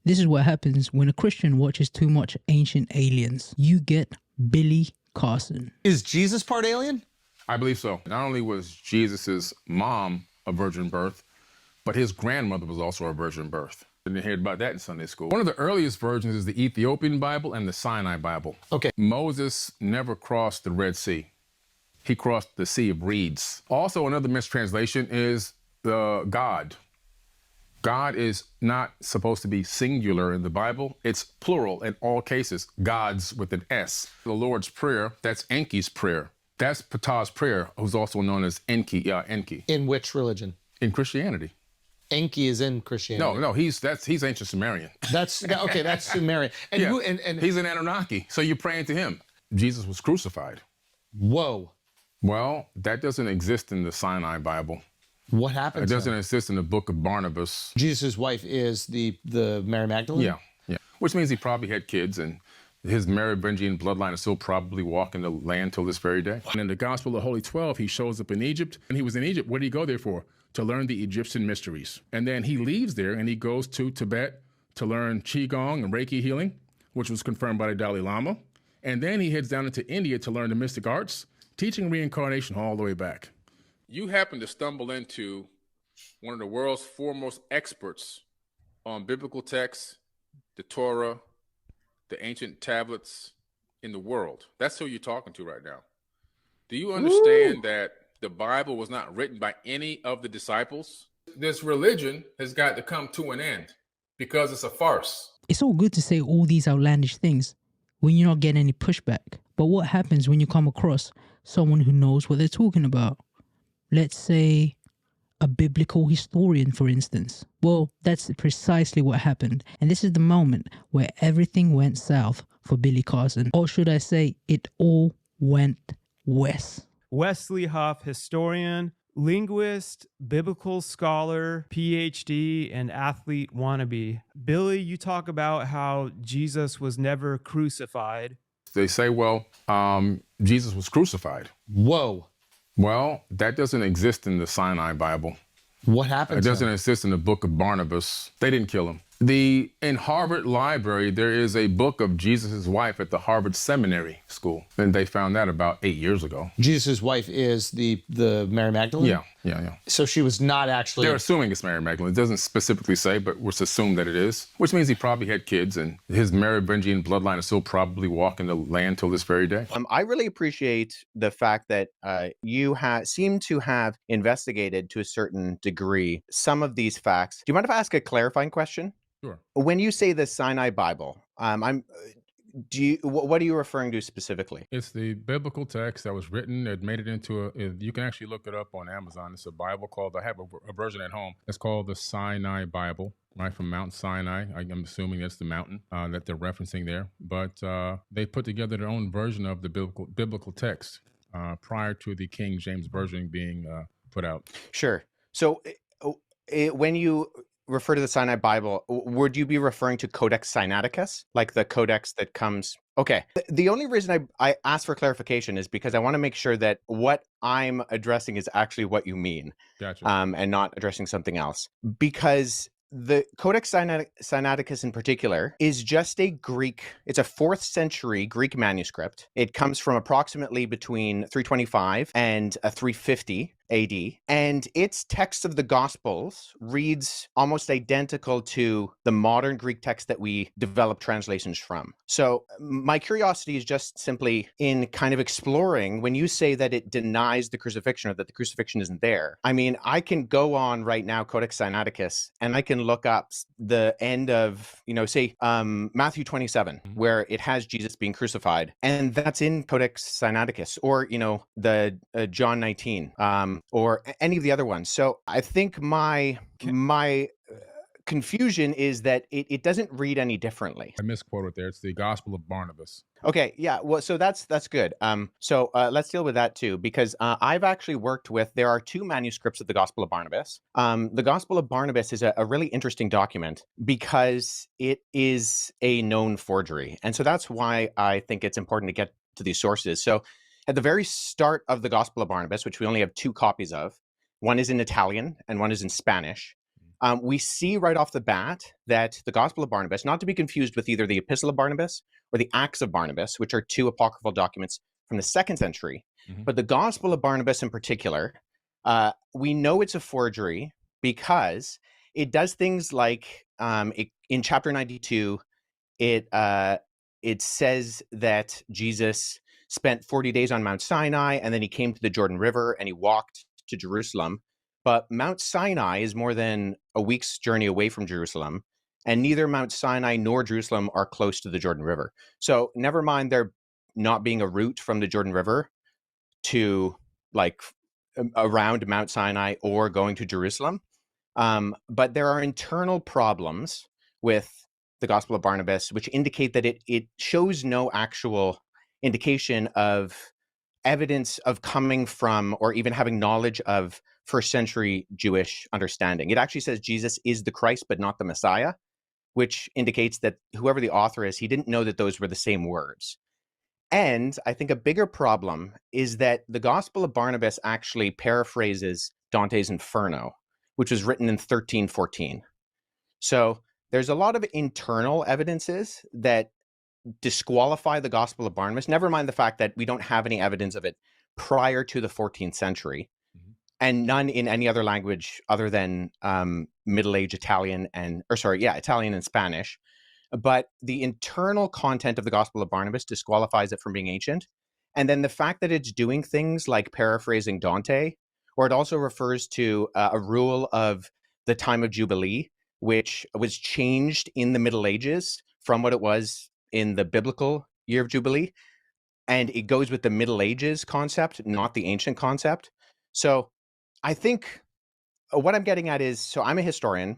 This is what happens when a Christian watches too much Ancient Aliens. You get Billy Carson. Is Jesus part alien? I believe so. Not only was Jesus's mom a virgin birth, but his grandmother was also a virgin birth. Didn't hear about that in Sunday school. One of the earliest versions is the Ethiopian Bible and the Sinai Bible. Okay. Moses never crossed the Red Sea. He crossed the Sea of Reeds. Also, another mistranslation is the God. God is not supposed to be singular in the Bible. It's plural in all cases. Gods with an S. The Lord's Prayer, that's Enki's prayer. That's Ptah's prayer, who's also known as Enki. Enki. In which religion? In Christianity. Enki is in Christianity. No, he's ancient Sumerian. That's okay. That's Sumerian. And yeah. who? And he's an Annunaki. So you're praying to him. Jesus was crucified. Whoa. Well, that doesn't exist in the Sinai Bible. What happened? It doesn't exist in the book of Barnabas. Jesus' wife is the Mary Magdalene? Yeah. Which means he probably had kids, and his Merovingian bloodline is still probably walking the land till this very day. And in the Gospel of Holy 12, he shows up in Egypt. And he was in Egypt. What did he go there for? To learn the Egyptian mysteries. And then he leaves there and he goes to Tibet to learn Qigong and Reiki healing, which was confirmed by the Dalai Lama. And then he heads down into India to learn the mystic arts, teaching reincarnation all the way back. You happen to stumble into one of the world's foremost experts on biblical texts, the Torah, the ancient tablets in the world. That's who you're talking to right now. Do you understand that the Bible was not written by any of the disciples? This religion has got to come to an end because it's a farce. It's all good to say all these outlandish things when you're not getting any pushback. But what happens when you come across someone who knows what they're talking about? Let's say a biblical historian, for instance. Well, that's precisely what happened. And this is the moment where everything went south for Billy Carson. Or should I say, it all went west. Wesley Huff, historian, linguist, biblical scholar, PhD, and athlete wannabe. Billy, you talk about how Jesus was never crucified. They say, well, Jesus was crucified. Whoa. Well, that doesn't exist in the Sinai Bible. What happened? It doesn't exist in the book of Barnabas. They didn't kill him. In Harvard Library, there is a book of Jesus' wife at the Harvard Seminary School. And they found that about 8 years ago. Jesus' wife is the Mary Magdalene? Yeah. So she was not actually... They're assuming it's Mary Magdalene. It doesn't specifically say, but we're assumed that it is, which means he probably had kids, and his Merovingian bloodline is still probably walking the land till this very day. I really appreciate the fact that you seem to have investigated to a certain degree some of these facts. Do you mind if I ask a clarifying question? Sure. When you say the Sinai Bible, what are you referring to specifically? It's the biblical text that was written. It made it into you can actually look it up on Amazon. It's a Bible I have a version at home. It's called the Sinai Bible, right, from Mount Sinai. I'm assuming that's the mountain that they're referencing there. But they put together their own version of the biblical text prior to the King James Version being put out. Sure. So when you refer to the Sinai Bible, would you be referring to Codex Sinaiticus, like the codex that comes? Okay. The only reason I ask for clarification is because I want to make sure that what I'm addressing is actually what you mean. Gotcha. And not addressing something else. Because the Codex Sinaiticus in particular is just it's a 4th century Greek manuscript. It comes from approximately between 325 and 350 AD, and its text of the Gospels reads almost identical to the modern Greek text that we develop translations from. So my curiosity is just simply in kind of exploring, when you say that it denies the crucifixion or that the crucifixion isn't there, I mean, I can go on right now, Codex Sinaiticus, and I can look up the end of, say, Matthew 27, where it has Jesus being crucified, and that's in Codex Sinaiticus, or, the John 19, or any of the other ones. So I think my confusion is that it doesn't read any differently. I misquoted there. It's the Gospel of Barnabas. Okay, yeah, well, so that's good. So let's deal with that too, because I've actually worked with, there are 2 manuscripts of the Gospel of Barnabas. The Gospel of Barnabas is a really interesting document because it is a known forgery. And so that's why I think it's important to get to these sources. So at the very start of the Gospel of Barnabas, which we only have 2 copies of, one is in Italian and one is in Spanish. we see right off the bat that the Gospel of Barnabas, not to be confused with either the Epistle of Barnabas or the Acts of Barnabas, which are two apocryphal documents from the 2nd century, but the Gospel of Barnabas in particular, we know it's a forgery because it does things like in chapter 92, it says that Jesus spent 40 days on Mount Sinai, and then he came to the Jordan River and he walked to Jerusalem. But Mount Sinai is more than a week's journey away from Jerusalem, and neither Mount Sinai nor Jerusalem are close to the Jordan River. So never mind there not being a route from the Jordan River to like around Mount Sinai or going to Jerusalem. But there are internal problems with the Gospel of Barnabas, which indicate that it shows no actual indication of evidence of coming from or even having knowledge of first century Jewish understanding. It actually says Jesus is the Christ, but not the Messiah, which indicates that whoever the author is, he didn't know that those were the same words. And I think a bigger problem is that the Gospel of Barnabas actually paraphrases Dante's Inferno, which was written in 1314. So there's a lot of internal evidences that disqualify the Gospel of Barnabas, never mind the fact that we don't have any evidence of it prior to the 14th century, and none in any other language other than Middle Age Italian Italian and Spanish. But the internal content of the Gospel of Barnabas disqualifies it from being ancient. And then the fact that it's doing things like paraphrasing Dante, or it also refers to a rule of the time of Jubilee, which was changed in the Middle Ages from what it was in the biblical year of Jubilee. And it goes with the Middle Ages concept, not the ancient concept. So I think what I'm getting at is, so I'm a historian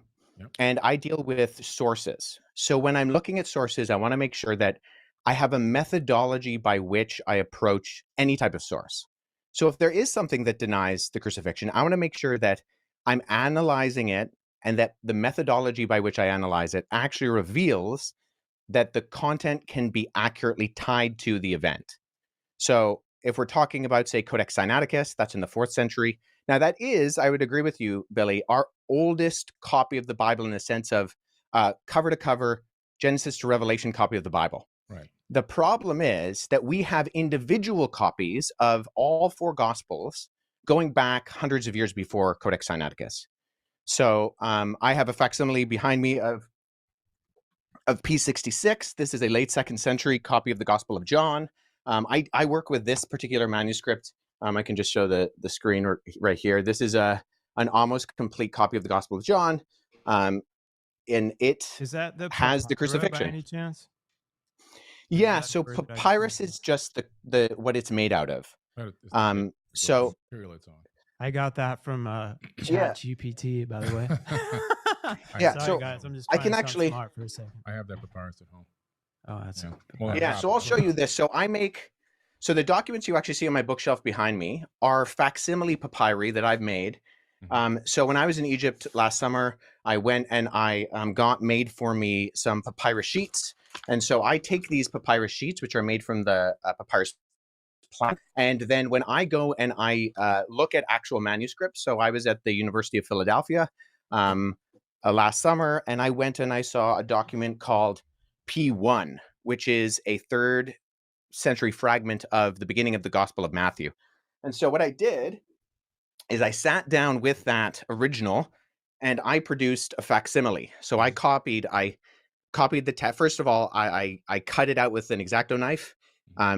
and I deal with sources. So when I'm looking at sources, I want to make sure that I have a methodology by which I approach any type of source. So if there is something that denies the crucifixion, I want to make sure that I'm analyzing it and that the methodology by which I analyze it actually reveals that the content can be accurately tied to the event. So if we're talking about, say, Codex Sinaiticus, that's in the 4th century. Now that is, I would agree with you, Billy, our oldest copy of the Bible in the sense of cover to cover, Genesis to Revelation copy of the Bible. Right. The problem is that we have individual copies of all 4 Gospels going back hundreds of years before Codex Sinaiticus. So I have a facsimile behind me of P66. This is a late 2nd century copy of the Gospel of John. I work with this particular manuscript. I can just show the screen right here. This is an almost complete copy of the Gospel of John. And it Is that the has the papyrus crucifixion. by any chance? Yeah, that so the version I papyrus see? is just the what it's made out of. So material it's on. I got that from Yeah. ChatGPT, by the way. Yeah, Sorry, so guys. I'm just I trying can to sound actually- smart for a second. I have that papyrus at home. Oh, that's Yeah. Well, Yeah, so I'll show you this. So the documents you actually see on my bookshelf behind me are facsimile papyri that I've made. So when I was in Egypt last summer, I went and I got made for me some papyrus sheets. And so I take these papyrus sheets, which are made from the papyrus plant. And then when I go and I look at actual manuscripts, so I was at the University of Philadelphia last summer, and I went and I saw a document called P1, which is a 3rd century fragment of the beginning of the Gospel of Matthew. And so what I did is I sat down with that original and I produced a facsimile. So I copied the text. First of all, I cut it out with an X-Acto knife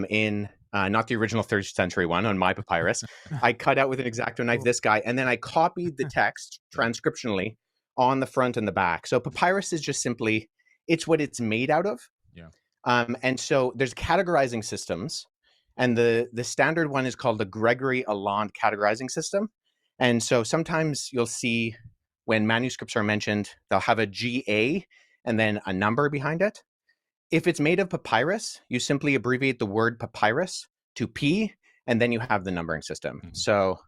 in not the original 3rd century one on my papyrus. I cut out with an X-Acto knife this guy, and then I copied the text transcriptionally on the front and the back. So papyrus is just simply, it's what it's made out of. Yeah. And so there's categorizing systems, and the standard one is called the Gregory Alland categorizing system. And so sometimes you'll see when manuscripts are mentioned, they'll have a GA and then a number behind it. If it's made of papyrus, you simply abbreviate the word papyrus to P, and then you have the numbering system. So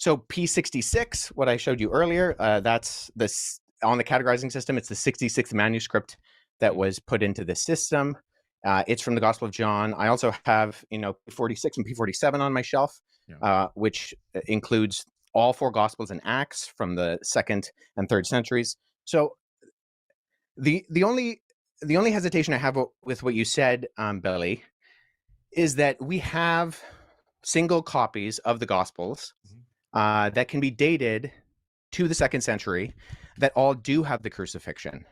P66, what I showed you earlier, that's this on the categorizing system. It's the 66th manuscript that was put into the system. It's from the Gospel of John. I also have, P46 and P47 on my shelf, which includes all 4 Gospels and Acts from the 2nd and 3rd centuries. So the only hesitation I have with what you said, Billy, is that we have single copies of the Gospels that can be dated to the 2nd century that all do have the crucifixion.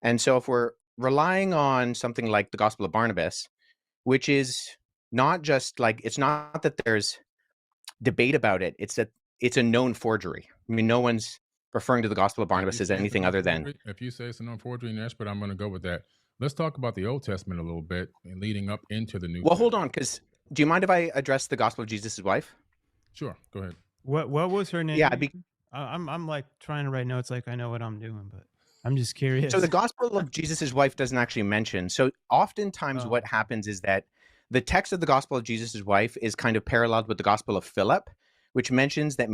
And so if we're relying on something like the Gospel of Barnabas, which is not just like, it's not that there's debate about it, it's that it's a known forgery. I mean, no one's referring to the Gospel of Barnabas as anything other than... If you say it's a known forgery and expert, I'm going to go with that. Let's talk about the Old Testament a little bit and leading up into the New. Well, hold on, because do you mind if I address the Gospel of Jesus' wife? Sure, go ahead. What was her name? Yeah, I'm like trying to write notes like I know what I'm doing, but I'm just curious. So the Gospel of Jesus' wife doesn't actually mention. So oftentimes what happens is that the text of the Gospel of Jesus' wife is kind of paralleled with the Gospel of Philip, which mentions that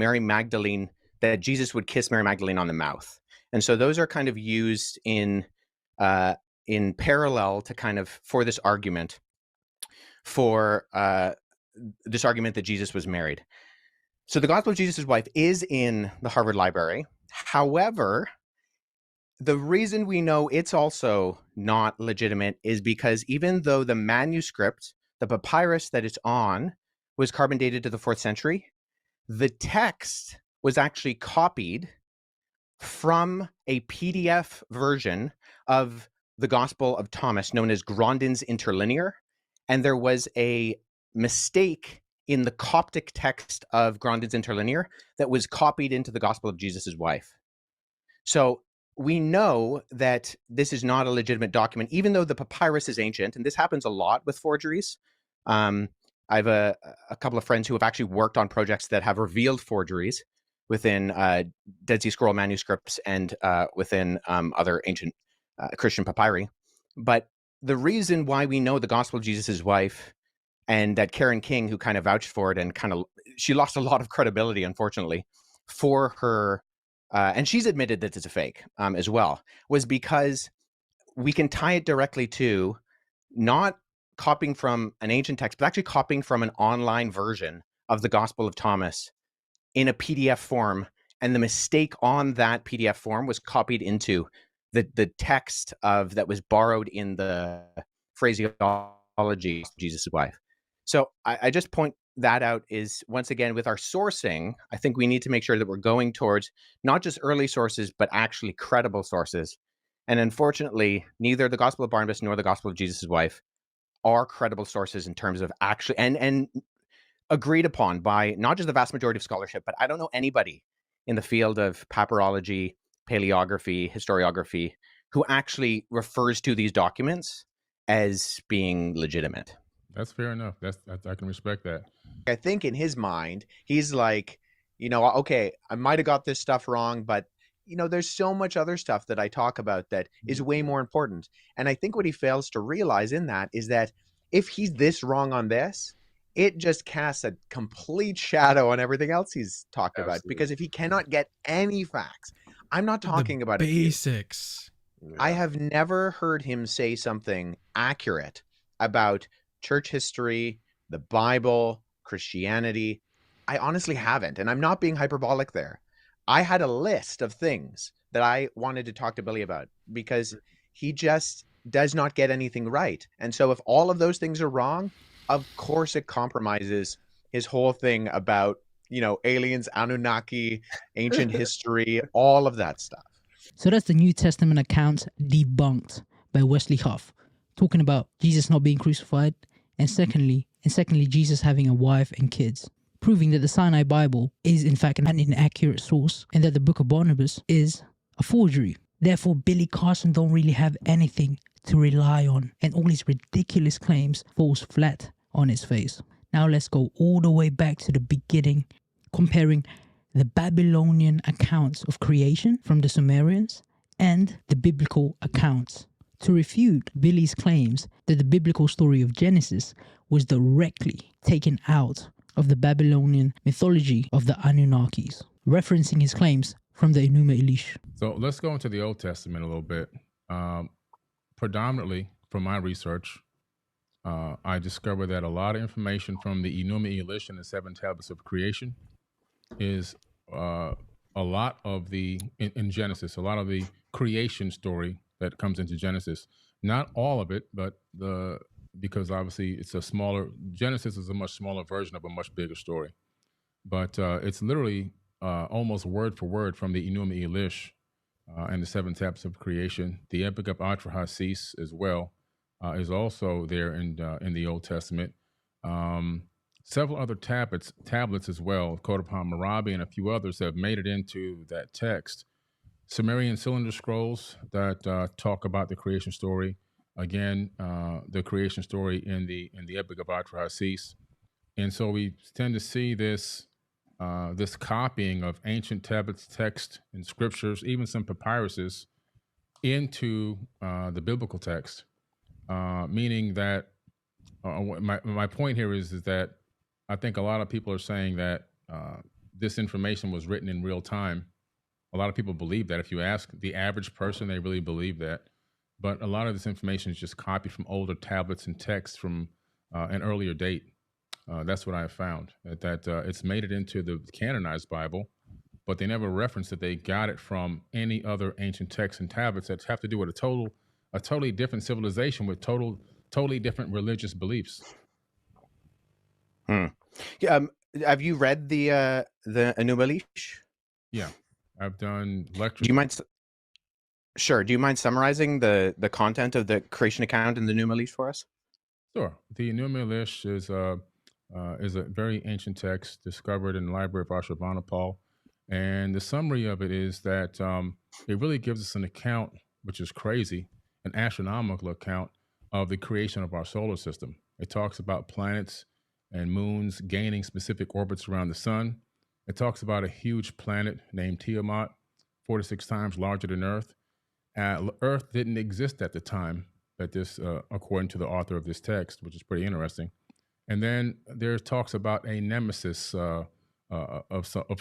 that Jesus would kiss Mary Magdalene on the mouth. And so those are kind of used in parallel to kind of for this argument that Jesus was married. So the Gospel of Jesus' wife is in the Harvard Library. However, the reason we know it's also not legitimate is because even though the manuscript, the papyrus that it's on, was carbon dated to the 4th century, the text was actually copied from a PDF version of the Gospel of Thomas known as Grandin's Interlinear. And there was a mistake in the Coptic text of Grandin's Interlinear that was copied into the Gospel of Jesus' wife. So we know that this is not a legitimate document, even though the papyrus is ancient, and this happens a lot with forgeries. I have a couple of friends who have actually worked on projects that have revealed forgeries within Dead Sea Scroll manuscripts and within other ancient Christian papyri. But the reason why we know the Gospel of Jesus' wife, and that Karen King, who kind of vouched for it and she lost a lot of credibility, unfortunately, for her, and she's admitted that it's a fake as well, was because we can tie it directly to not copying from an ancient text, but actually copying from an online version of the Gospel of Thomas in a PDF form. And the mistake on that PDF form was copied into the text that was borrowed in the phraseology of Jesus' wife. So I just point that out is, once again, with our sourcing, I think we need to make sure that we're going towards not just early sources, but actually credible sources. And unfortunately, neither the Gospel of Barnabas nor the Gospel of Jesus' wife are credible sources in terms of actually, and agreed upon by not just the vast majority of scholarship, but I don't know anybody in the field of papyrology, paleography, historiography, who actually refers to these documents as being legitimate. That's fair enough. I can respect that. I think in his mind, he's like, okay, I might have got this stuff wrong, but there's so much other stuff that I talk about that is way more important. And I think what he fails to realize in that is that if he's this wrong on this, it just casts a complete shadow on everything else he's talked about. Because if he cannot get any facts, I'm not talking about basics. I have never heard him say something accurate about church history, the Bible, Christianity. I honestly haven't, and I'm not being hyperbolic there. I had a list of things that I wanted to talk to Billy about because he just does not get anything right. And so if all of those things are wrong, of course it compromises his whole thing about, aliens, Annunaki, ancient history, all of that stuff. So that's the New Testament account debunked by Wesley Huff, talking about Jesus not being crucified, and secondly, Jesus having a wife and kids, proving that the Sinai Bible is in fact an inaccurate source and that the Book of Barnabas is a forgery. Therefore, Billy Carson don't really have anything to rely on, and all his ridiculous claims falls flat on his face. Now let's go all the way back to the beginning, comparing the Babylonian accounts of creation from the Sumerians and the biblical accounts to refute Billy's claims that the biblical story of Genesis was directly taken out of the Babylonian mythology of the Anunnakis, referencing his claims from the Enuma Elish. So let's go into the Old Testament a little bit. Predominantly, from my research, I discovered that a lot of information from the Enuma Elish and the 7 tablets of creation is a lot of the in Genesis, a lot of the creation story that comes into Genesis. Not all of it, but because obviously it's a smaller. Genesis is a much smaller version of a much bigger story. But it's literally almost word for word from the Enuma Elish and the seven tablets of creation. The Epic of Atrahasis as well is also there in the Old Testament. Several other tablets as well, Code of Hammurabi and a few others have made it into that text. Sumerian cylinder scrolls that talk about the creation story. Again, the creation story in the Epic of Atrahasis. And so we tend to see this copying of ancient tablets, text, and scriptures, even some papyruses, into the biblical text. Meaning that my point here is that I think a lot of people are saying that this information was written in real time. A lot of people believe that. If you ask the average person, they really believe that. But a lot of this information is just copied from older tablets and texts from an earlier date. That's what I have found, that it's made it into the canonized Bible, but they never reference that they got it from any other ancient texts and tablets that have to do with a totally different civilization with totally different religious beliefs. Yeah, have you read the Enuma Elish? Yeah, I've done lectures. Do you mind? Sure. Do you mind summarizing the content of the creation account in the Enuma Elish for us? Sure. The Enuma Elish is a very ancient text discovered in the Library of Ashurbanipal, and the summary of it is that it really gives us an account, which is crazy, an astronomical account of the creation of our solar system. It talks about planets and moons gaining specific orbits around the sun. It talks about a huge planet named Tiamat, 46 times larger than Earth. Earth didn't exist at the time that this, according to the author of this text, which is pretty interesting. And then there talks about a nemesis of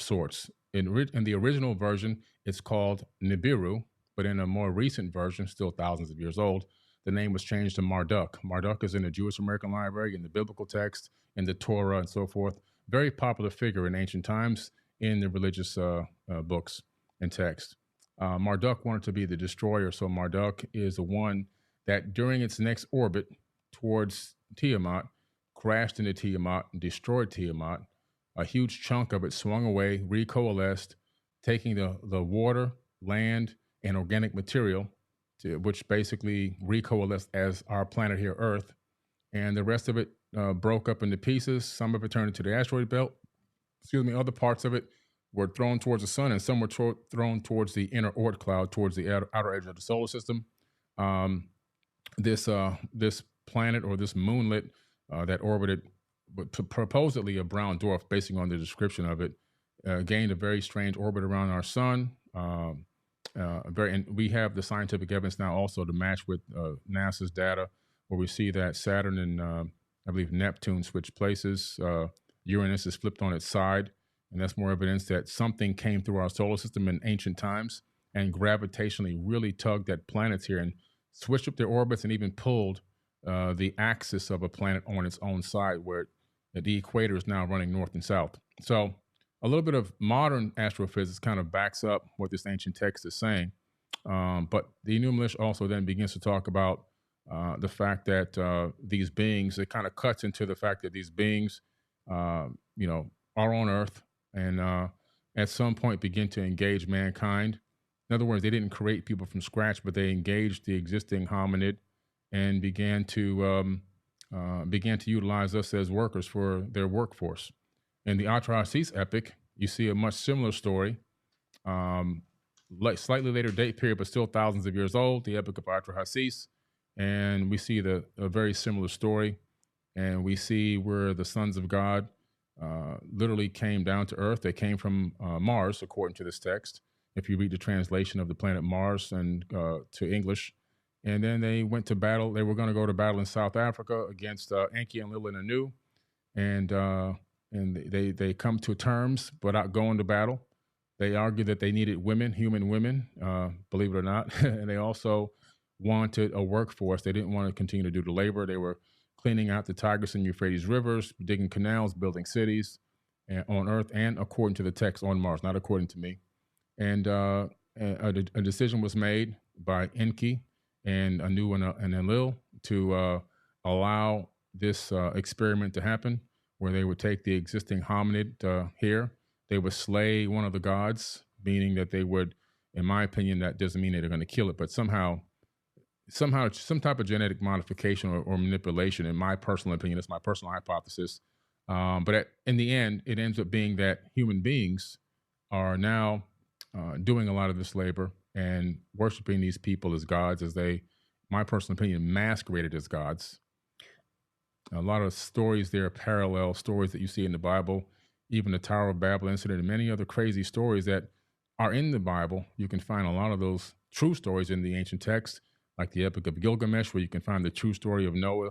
sorts. In the original version, it's called Nibiru, but in a more recent version, still thousands of years old, the name was changed to Marduk. Marduk is in the Jewish American Library, in the biblical text, in the Torah, and so forth. Very popular figure in ancient times in the religious books and text. Marduk wanted to be the destroyer, so Marduk is the one that during its next orbit towards Tiamat, crashed into Tiamat and destroyed Tiamat. A huge chunk of it swung away, recoalesced, taking the water, land, and organic material, which basically recoalesced as our planet here, Earth. And the rest of it broke up into pieces. Some of it turned into the asteroid belt. Other parts of it were thrown towards the sun, and some were thrown towards the inner Oort cloud, towards the outer edge of the solar system. This planet, or this moonlet that orbited supposedly a brown dwarf, basing on the description of it, gained a very strange orbit around our sun. And we have the scientific evidence now also to match with NASA's data, where we see that Saturn and I believe Neptune switch places. Uranus is flipped on its side, and that's more evidence that something came through our solar system in ancient times and gravitationally really tugged at planets here and switched up their orbits and even pulled the axis of a planet on its own side, where the equator is now running north and south. So a little bit of modern astrophysics kind of backs up what this ancient text is saying. But the Enuma Elish also then begins to talk about the fact that these beings, it kind of cuts into the fact that these beings, are on Earth and at some point begin to engage mankind. In other words, they didn't create people from scratch, but they engaged the existing hominid and began to utilize us as workers for their workforce. In the Atrahasis epic, you see a much similar story, slightly later date period, but still thousands of years old, the Epic of Atrahasis. And we see a very similar story. And we see where the sons of God literally came down to Earth. They came from Mars, according to this text, if you read the translation of the planet Mars and to English. And then they went to battle. They were going to go to battle in South Africa against Enki and Lil and Anu. And they come to terms without going to battle. They argue that they needed women, human women, believe it or not. And they also wanted a workforce. They didn't want to continue to do the labor. They were cleaning out the Tigris and Euphrates rivers, digging canals, building cities. on Earth and according to the text on Mars, not according to me. And a decision was made by Enki and Enuma Elish to allow this experiment to happen, where they would take the existing hominid here, they would slay one of the gods, meaning that they would, in my opinion, that doesn't mean that they're going to kill it, but somehow some type of genetic modification or manipulation, in my personal opinion, that's my personal hypothesis. But in the end, it ends up being that human beings are now doing a lot of this labor and worshiping these people as gods, as they, my personal opinion, masqueraded as gods. A lot of stories there, parallel stories that you see in the Bible, even the Tower of Babel incident and many other crazy stories that are in the Bible. You can find a lot of those true stories in the ancient text, like the Epic of Gilgamesh, where you can find the true story of Noah.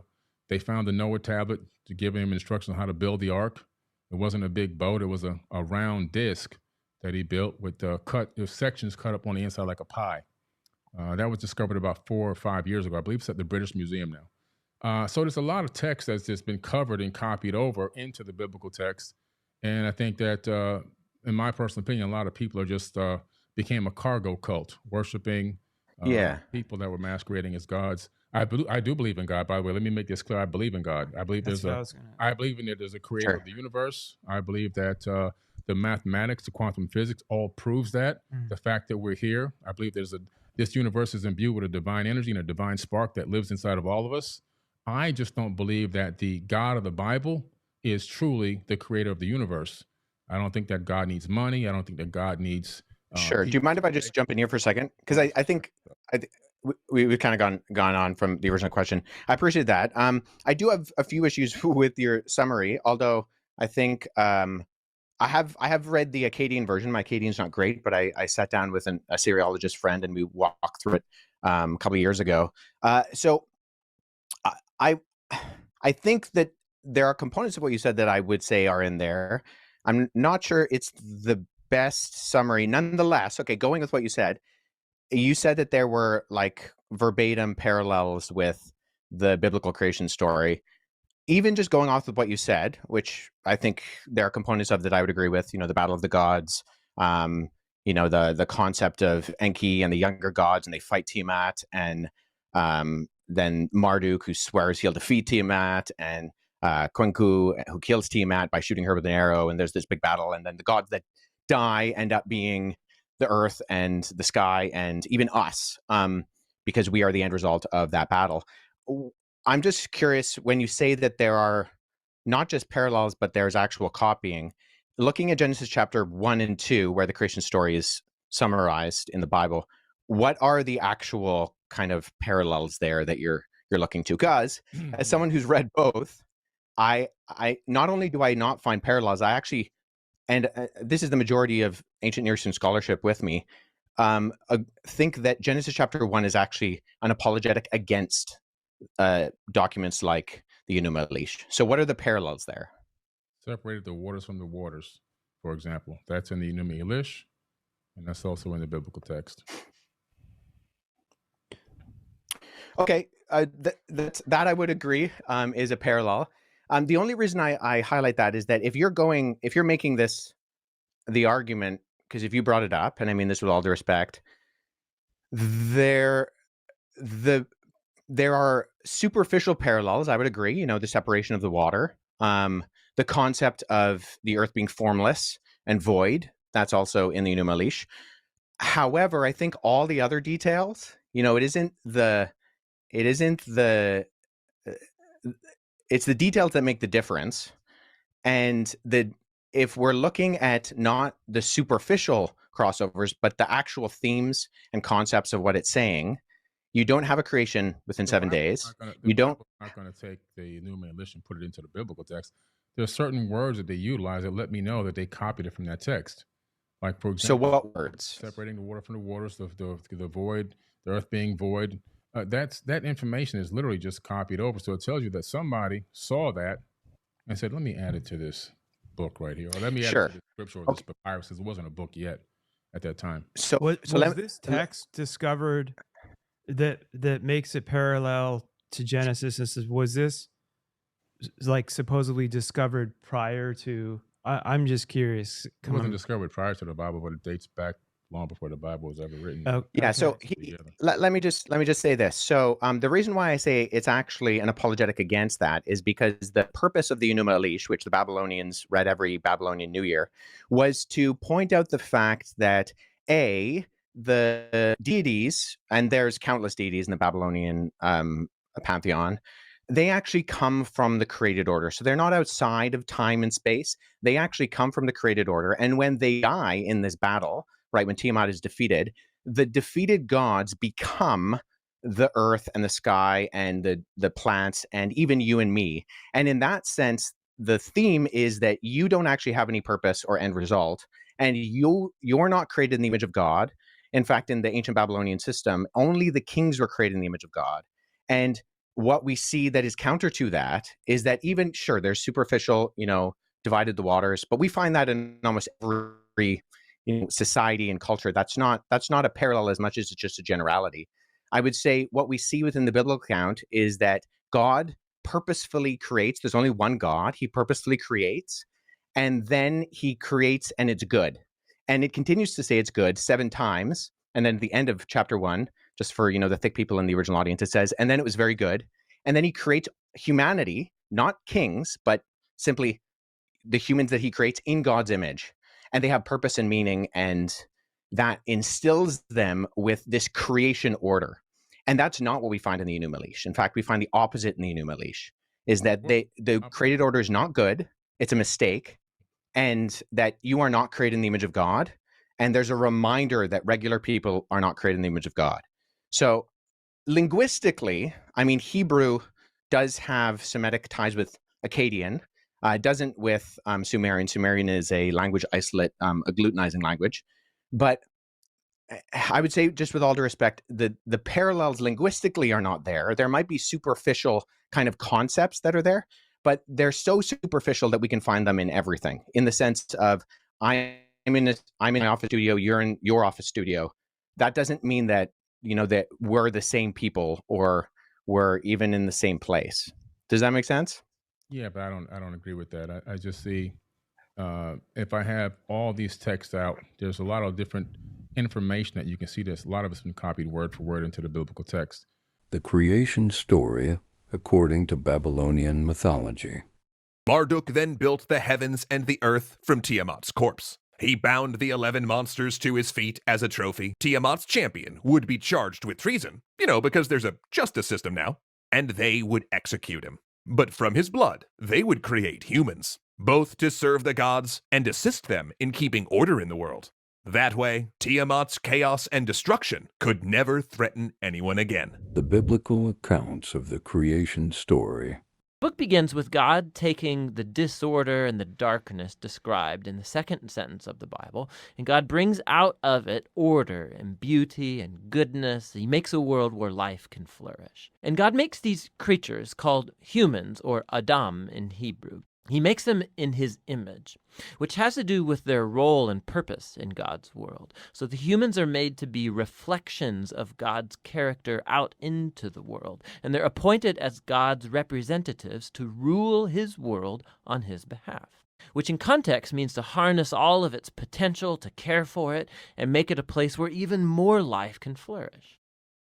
They found the Noah tablet to give him instructions on how to build the ark. It wasn't a big boat. It was a round disc that he built with sections cut up on the inside like a pie. That was discovered about 4 or 5 years ago. I believe it's at the British Museum now. So there's a lot of text that's just been covered and copied over into the biblical text. And I think that, in my personal opinion, a lot of people are just became a cargo cult, worshiping people that were masquerading as gods. I do believe in God, by the way. Let me make this clear. I believe in God. I believe there's a creator of the universe. I believe that the mathematics, the quantum physics, all proves that. The fact that we're here, I believe this universe is imbued with a divine energy and a divine spark that lives inside of all of us. I just don't believe that the God of the Bible is truly the creator of the universe. I don't think that God needs money. I don't think that God needs. Sure. Do you mind if I just jump in here for a second? Because I think we've kind of gone on from the original question. I appreciate that. I do have a few issues with your summary, although I think I have read the Akkadian version. My Akkadian's not great, but I sat down with a Syriologist friend and we walked through it a couple of years ago. So I think that there are components of what you said that I would say are in there. I'm not sure it's the best summary. Nonetheless, okay, going with what you said that there were like verbatim parallels with the biblical creation story. Even just going off with what you said, which I think there are components of that I would agree with, the Battle of the Gods, the concept of Enki and the younger gods, and they fight Tiamat, and then Marduk, who swears he'll defeat Tiamat, and Kunku, who kills Tiamat by shooting her with an arrow, and there's this big battle, and then the gods that die end up being the earth and the sky and even us, because we are the end result of that battle. I'm just curious, when you say that there are not just parallels, but there's actual copying, looking at Genesis chapter 1 and 2, where the creation story is summarized in the Bible, what are the actual kind of parallels there that you're looking to? Because as someone who's read both, I not only do I not find parallels, I actually, and this is the majority of ancient Near Eastern scholarship with me, think that Genesis chapter 1 is actually an apologetic against documents like the Enuma Elish. So what are the parallels there? Separated the waters from the waters, for example. That's in the Enuma Elish, and that's also in the biblical text. Okay, that I would agree is a parallel. The only reason I highlight that is that if you're making this the argument, because if you brought it up, and I mean this with all due respect, there are superficial parallels. I would agree. The separation of the water, the concept of the earth being formless and void. That's also in the Enuma Elish. However, I think all the other details, it's the details that make the difference. And if we're looking at not the superficial crossovers, but the actual themes and concepts of what it's saying, you don't have a creation within 7 days. I'm not going to take the Enuma Elish and put it into the biblical text. There are certain words that they utilize that let me know that they copied it from that text. Like, for example, so what words? Separating the water from the waters, the void, the earth being void. That information is literally just copied over. So it tells you that somebody saw that and said, let me add it to this book right here. Or let me add it to the scripture or this papyrus, because it wasn't a book yet at that time. So was this text discovered that makes it parallel to Genesis? Was this like supposedly discovered prior to I'm just curious. It wasn't discovered prior to the Bible, but it dates back long before the Bible was ever written. Oh, Yeah, so okay. let me just say this. So the reason why I say it's actually an apologetic against that is because the purpose of the Enuma Elish, which the Babylonians read every Babylonian New Year, was to point out the fact that the deities, and there's countless deities in the Babylonian pantheon, they actually come from the created order. So they're not outside of time and space. They actually come from the created order. And when they die in this battle, right, when Tiamat is defeated, the defeated gods become the earth and the sky and the plants and even you and me. And in that sense, the theme is that you don't actually have any purpose or end result, and you're not created in the image of God. In fact, in the ancient Babylonian system, only the kings were created in the image of God. And what we see that is counter to that is that even, sure, there's superficial, divided the waters, but we find that in almost every society and culture. That's not a parallel as much as it's just a generality. I would say what we see within the biblical account is that God purposefully creates. There's only one God. He purposefully creates, and then he creates, and it's good. And it continues to say it's good 7 times. And then at the end of chapter 1, just for the thick people in the original audience, it says, and then it was very good. And then he creates humanity, not kings, but simply the humans that he creates in God's image. And they have purpose and meaning, and that instills them with this creation order. And that's not what we find in the Enuma Elish. In fact, we find the opposite in the Enuma Elish, is that the created order is not good, it's a mistake, and that you are not created in the image of God. And there's a reminder that regular people are not created in the image of God. So linguistically, Hebrew does have Semitic ties with Akkadian. It doesn't with Sumerian. Sumerian is a language isolate, a glutenizing language. But I would say, just with all due respect, the parallels linguistically are not there. There might be superficial kind of concepts that are there, but they're so superficial that we can find them in everything. In the sense of, I'm in my office studio, you're in your office studio. That doesn't mean that that we're the same people or we're even in the same place. Does that make sense? Yeah, but I don't agree with that. I just see if I have all these texts out, there's a lot of different information that you can see. There's a lot of it's been copied word for word into the biblical text. The creation story according to Babylonian mythology. Marduk then built the heavens and the earth from Tiamat's corpse. He bound the 11 monsters to his feet as a trophy. Tiamat's champion would be charged with treason, because there's a justice system now, and they would execute him. But from his blood, they would create humans, both to serve the gods and assist them in keeping order in the world. That way, Tiamat's chaos and destruction could never threaten anyone again. The biblical accounts of the creation story. The book begins with God taking the disorder and the darkness described in the second sentence of the Bible, and God brings out of it order and beauty and goodness. He makes a world where life can flourish. And God makes these creatures called humans, or Adam in Hebrew. He makes them in his image, which has to do with their role and purpose in God's world. So the humans are made to be reflections of God's character out into the world, and they're appointed as God's representatives to rule his world on his behalf, which in context means to harness all of its potential, to care for it, and make it a place where even more life can flourish.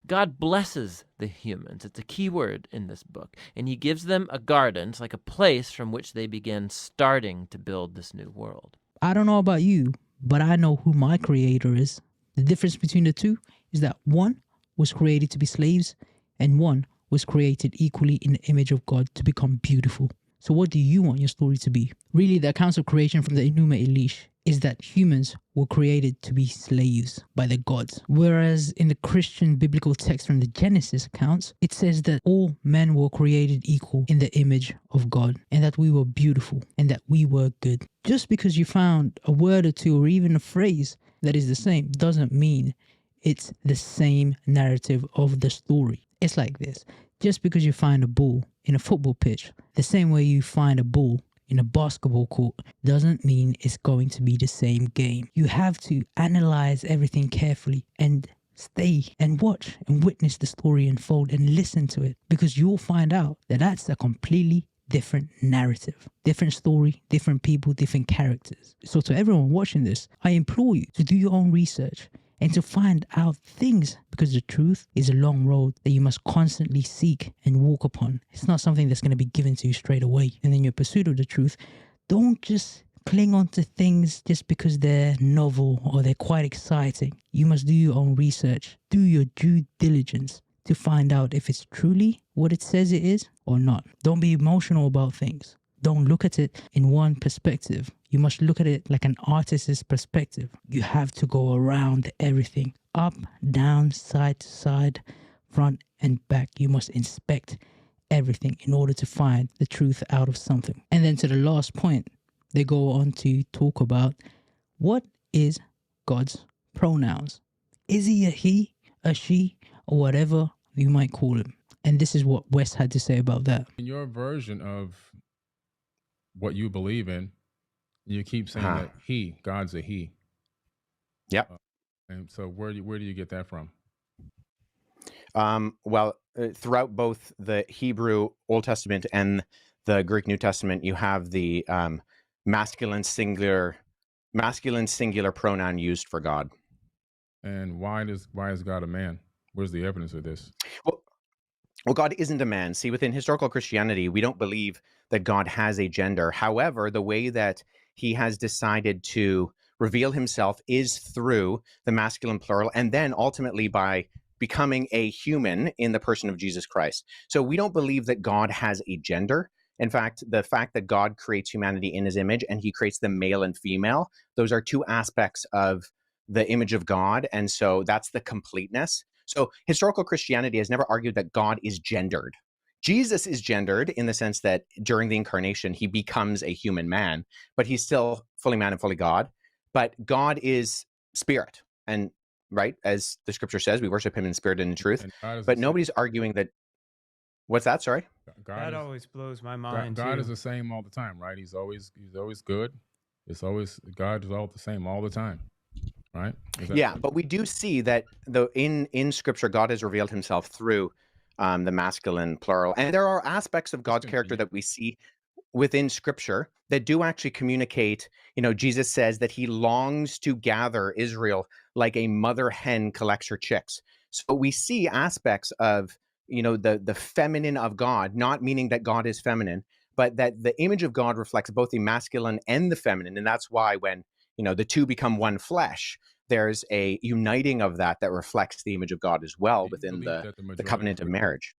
God blesses the humans. It's a key word in this book. And he gives them a garden. It's like a place from which they begin starting to build this new world. I don't know about you, but I know who my creator is. The difference between the two is that one was created to be slaves and one was created equally in the image of God to become beautiful. So what do you want your story to be? Really, the accounts of creation from the Enuma Elish is that humans were created to be slaves by the gods. Whereas in the Christian biblical text from the Genesis accounts, it says that all men were created equal in the image of God, and that we were beautiful, and that we were good. Just because you found a word or two or even a phrase that is the same doesn't mean it's the same narrative of the story. It's like this. Just because you find a ball in a football pitch, the same way you find a ball in a basketball court, doesn't mean it's going to be the same game. You have to analyze everything carefully and stay and watch and witness the story unfold and listen to it, because you'll find out that that's a completely different narrative, different story, different people, different characters. So to everyone watching this, I implore you to do your own research and to find out things, because the truth is a long road that you must constantly seek and walk upon. It's not something that's going to be given to you straight away. And in your pursuit of the truth, don't just cling on to things just because they're novel or they're quite exciting. You must do your own research, do your due diligence to find out if it's truly what it says it is or not. Don't be emotional about things. Don't look at it in one perspective. You must look at it like an artist's perspective. You have to go around everything, up, down, side to side, front and back. You must inspect everything in order to find the truth out of something. And then to the last point, they go on to talk about what is God's pronouns. Is he a he, a she, or whatever you might call him? And this is what Wes had to say about that. In your version of what you believe in, you keep saying that God's a he. Yep. And so where do you get that from? Throughout both the Hebrew Old Testament and the Greek New Testament, you have the masculine singular pronoun used for God. And why is God a man? Where's the evidence of this? Well, God isn't a man. See, within historical Christianity, we don't believe that God has a gender. However, the way that he has decided to reveal himself is through the masculine plural, and then ultimately by becoming a human in the person of Jesus Christ. So we don't believe that God has a gender. In fact, the fact that God creates humanity in his image and he creates them male and female, those are two aspects of the image of God. And so that's the completeness. So historical Christianity has never argued that God is gendered. Jesus is gendered in the sense that during the incarnation, he becomes a human man, but he's still fully man and fully God. But God is spirit. And right, as the scripture says, we worship him in spirit and in truth. But nobody's arguing that. What's that? Sorry? That always blows my mind. God too. is the same all the time, right? He's always good. God is all the same all the time. Right? Yeah, but we do see that in Scripture, God has revealed himself through the masculine plural. And there are aspects of God's character that we see within Scripture that do actually communicate. Jesus says that he longs to gather Israel like a mother hen collects her chicks. So we see aspects of, the feminine of God, not meaning that God is feminine, but that the image of God reflects both the masculine and the feminine. And that's why when the two become one flesh, there's a uniting of that reflects the image of God as well within the covenant of marriage.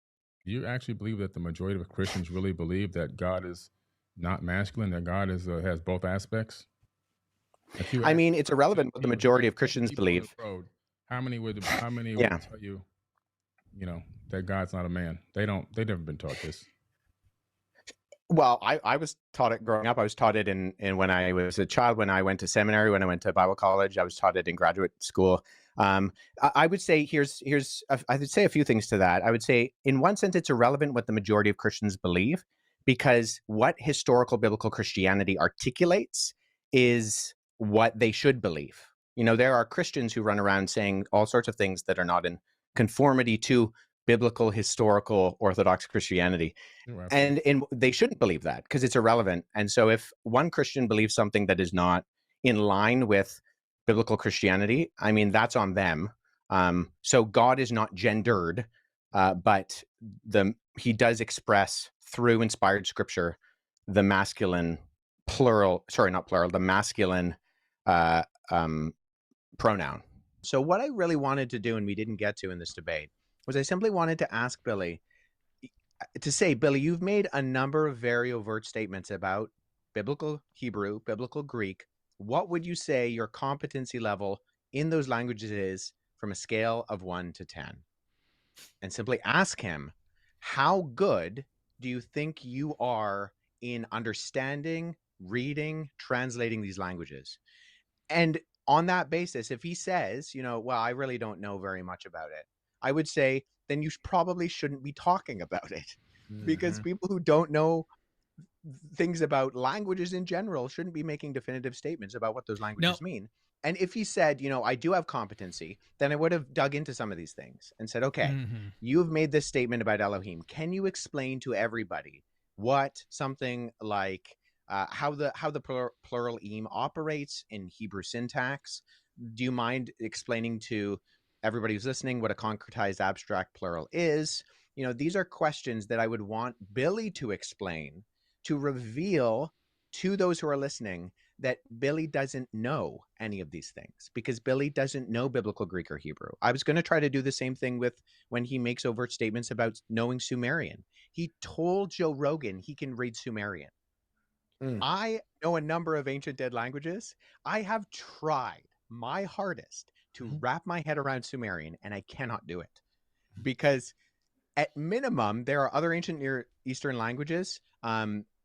Do you actually believe that the majority of Christians really believe that God is not masculine, that God has both aspects? I mean, it's irrelevant what the majority of Christians believe. How many would tell you, that God's not a man? They've never been taught this. Well, I was taught it growing up. I was taught it in when I was a child, when I went to seminary, when I went to Bible college. I was taught it in graduate school. I would say I would say a few things to that. I would say in one sense, it's irrelevant what the majority of Christians believe, because what historical biblical Christianity articulates is what they should believe. There are Christians who run around saying all sorts of things that are not in conformity to biblical, historical, Orthodox Christianity. And they shouldn't believe that because it's irrelevant. And so if one Christian believes something that is not in line with biblical Christianity, I mean, that's on them. So God is not gendered, but he does express through inspired scripture the masculine the masculine pronoun. So what I really wanted to do, and we didn't get to in this debate, was I simply wanted to ask Billy, Billy, you've made a number of very overt statements about biblical Hebrew, biblical Greek. What would you say your competency level in those languages is from a scale of 1 to 10? And simply ask him, how good do you think you are in understanding, reading, translating these languages? And on that basis, if he says, well, I really don't know very much about it, I would say, then you probably shouldn't be talking about it, because people who don't know things about languages in general shouldn't be making definitive statements about what those languages mean. And if he said, I do have competency, then I would have dug into some of these things and said, okay, you have made this statement about Elohim. Can you explain to everybody what something like how the plural eam operates in Hebrew syntax. Do you mind explaining to everybody who's listening what a concretized abstract plural is? You know, these are questions that I would want Billy to explain, to reveal to those who are listening that Billy doesn't know any of these things, because Billy doesn't know biblical Greek or Hebrew. I was going to try to do the same thing with when he makes overt statements about knowing Sumerian. He told Joe Rogan he can read Sumerian. I know a number of ancient dead languages. I have tried my hardest to wrap my head around Sumerian, and I cannot do it, because at minimum, there are other ancient Near Eastern languages.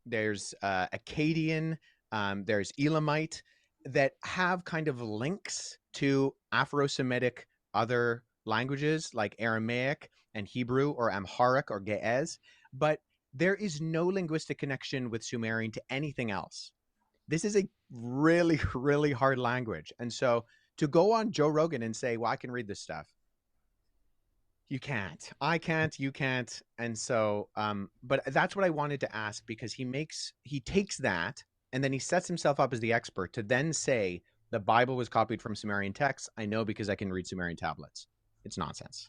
There's Akkadian, there's Elamite, that have kind of links to Afro-Semitic other languages like Aramaic and Hebrew, or Amharic or Ge'ez, but there is no linguistic connection with Sumerian to anything else. This is a really, really hard language. And so to go on Joe Rogan and say, well, I can read this stuff, you can't. I can't. You can't. And so, but that's what I wanted to ask, because he takes that and then he sets himself up as the expert to then say the Bible was copied from Sumerian texts. I know because I can read Sumerian tablets. It's nonsense.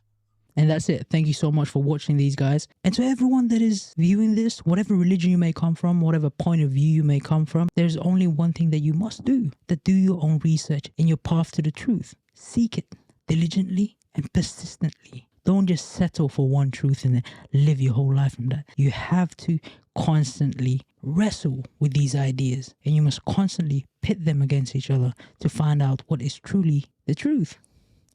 And that's it. Thank you so much for watching these guys. And to everyone that is viewing this, whatever religion you may come from, whatever point of view you may come from, there's only one thing that you must do: that do your own research in your path to the truth. Seek it diligently and persistently. Don't just settle for one truth and then live your whole life from that. You have to constantly wrestle with these ideas, and you must constantly pit them against each other to find out what is truly the truth.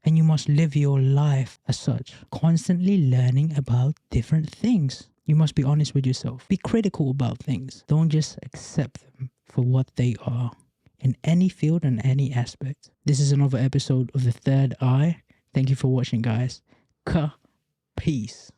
And you must live your life as such, constantly learning about different things. You must be honest with yourself. Be critical about things. Don't just accept them for what they are in any field and any aspect. This is another episode of The Third Eye. Thank you for watching, guys. Peace.